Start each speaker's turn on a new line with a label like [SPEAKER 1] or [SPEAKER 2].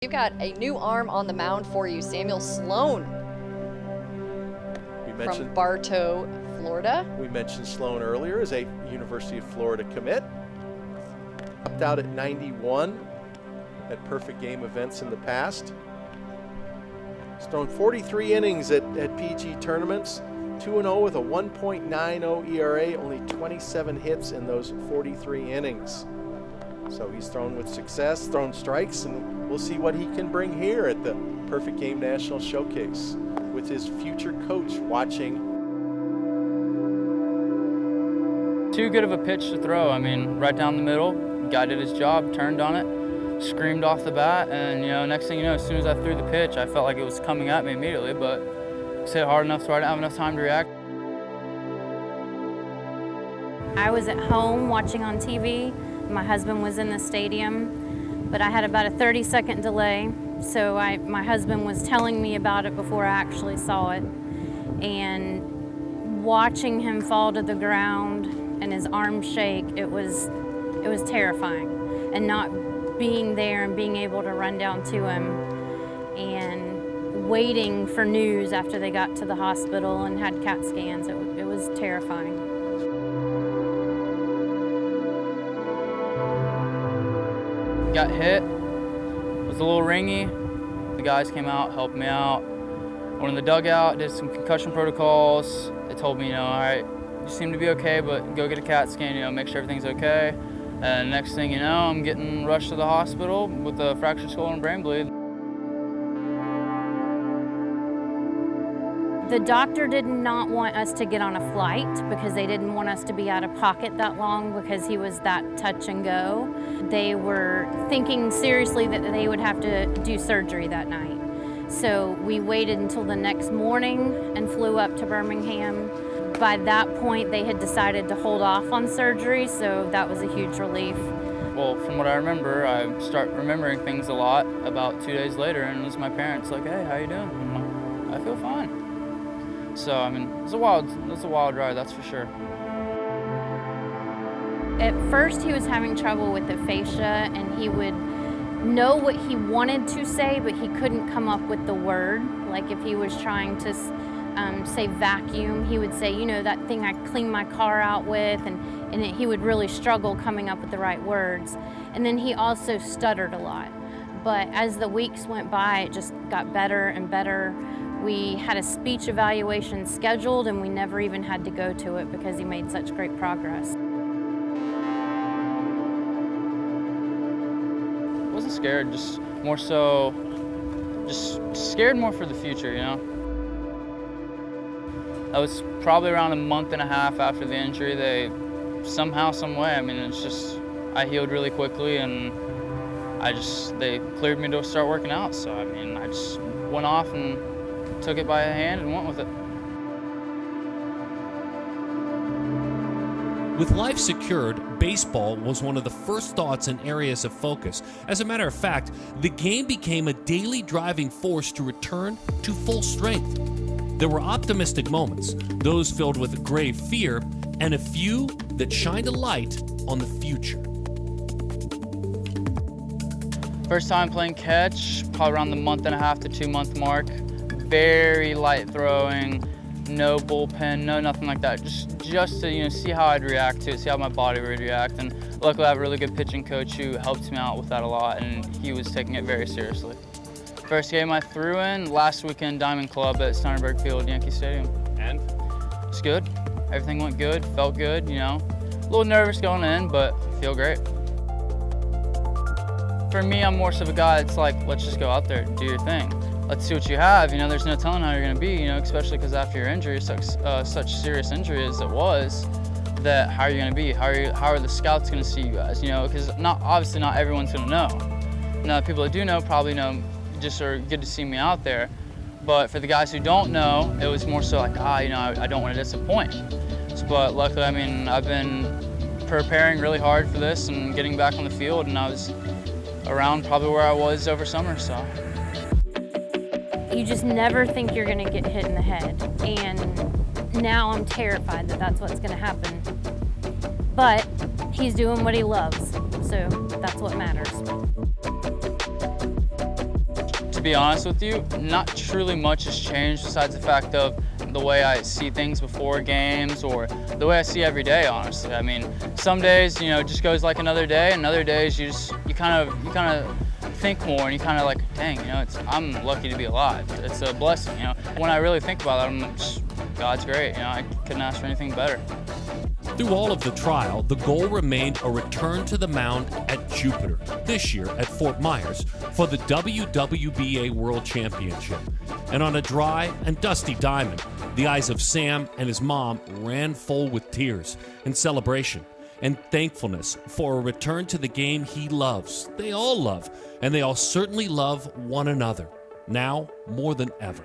[SPEAKER 1] You've got a new arm on the mound for you, Sam Sloan from Bartow, Florida.
[SPEAKER 2] We mentioned Sloan earlier as a University of Florida commit. Topped out at 91 at perfect game events in the past. He's thrown 43 innings at PG tournaments, 2-0 with a 1.90 ERA, only 27 hits in those 43 innings. So he's thrown with success, thrown strikes, and we'll see what he can bring here at the Perfect Game National Showcase with his future coach watching.
[SPEAKER 3] Too good of a pitch to throw. I mean, right down the middle, guy did his job, turned on it, screamed off the bat, and next thing you know, as soon as I threw the pitch, I felt like it was coming at me immediately, but it hit hard enough so I didn't have enough time to react.
[SPEAKER 4] I was at home watching on TV. My husband was in the stadium, but I had about a 30-second delay, so my husband was telling me about it before I actually saw it. And watching him fall to the ground and his arm shake, it was terrifying. And not being there and being able to run down to him and waiting for news after they got to the hospital and had CAT scans, it was terrifying.
[SPEAKER 3] Got hit, was a little ringy. The guys came out, helped me out. Went in the dugout, did some concussion protocols. They told me, all right, you seem to be okay, but go get a CAT scan, make sure everything's okay. And next thing you know, I'm getting rushed to the hospital with a fractured skull and brain bleed.
[SPEAKER 4] The doctor did not want us to get on a flight because they didn't want us to be out of pocket that long because he was that touch and go. They were thinking seriously that they would have to do surgery that night. So we waited until the next morning and flew up to Birmingham. By that point, they had decided to hold off on surgery, so that was a huge relief.
[SPEAKER 3] Well, from what I remember, I start remembering things a lot about 2 days later, and it was my parents like, hey, how you doing? I'm like, I feel fine. So, I mean, it was a wild ride, that's for sure.
[SPEAKER 4] At first, he was having trouble with aphasia, and he would know what he wanted to say, but he couldn't come up with the word. Like if he was trying to say vacuum, he would say, that thing I clean my car out with, and he would really struggle coming up with the right words. And then he also stuttered a lot. But as the weeks went by, it just got better and better. We had a speech evaluation scheduled, and we never even had to go to it because he made such great progress.
[SPEAKER 3] I wasn't scared, just more so, just scared more for the future, I was probably around a month and a half after the injury. They somehow, some way, it's just, I healed really quickly, and they cleared me to start working out. So, I just went off and took it by hand and went with it.
[SPEAKER 5] With life secured, baseball was one of the first thoughts and areas of focus. As a matter of fact, the game became a daily driving force to return to full strength. There were optimistic moments, those filled with grave fear, and a few that shined a light on the future.
[SPEAKER 3] First time playing catch, probably around the month and a half to 2 month mark. Very light throwing, no bullpen, no nothing like that. Just to see how I'd react to it, see how my body would react. And luckily I have a really good pitching coach who helped me out with that a lot, and he was taking it very seriously. First game I threw in, last weekend Diamond Club at Steinberg Field, Yankee Stadium.
[SPEAKER 5] And?
[SPEAKER 3] It's good. Everything went good, felt good, A little nervous going in, but feel great. For me, I'm more so of a guy that's like, let's just go out there, do your thing. Let's see what you have. There's no telling how you're going to be, especially because after your injury, such serious injury as it was, that how are you going to be? How are the scouts going to see you guys? Because obviously not everyone's going to know. Now, the people that do know probably know, just are good to see me out there. But for the guys who don't know, it was more so like, I don't want to disappoint. But luckily, I've been preparing really hard for this and getting back on the field, and I was around probably where I was over summer, so.
[SPEAKER 4] You just never think you're gonna get hit in the head. And now I'm terrified that that's what's gonna happen. But he's doing what he loves, so that's what matters.
[SPEAKER 3] to be honest with you, not truly much has changed besides the fact of the way I see things before games or the way I see every day, honestly. I mean, some days, you know, it just goes like another day, and other days you kind of think more and you kind of like, dang, you know, I'm lucky to be alive. It's a blessing, you know. When I really think about it, God's great, you know, I couldn't ask for anything better.
[SPEAKER 5] Through all of the trial, the goal remained a return to the mound at Jupiter, this year at Fort Myers, for the WWBA World Championship. And on a dry and dusty diamond, the eyes of Sam and his mom ran full with tears and celebration and thankfulness for a return to the game he loves. They all love, and they all certainly love one another, now more than ever.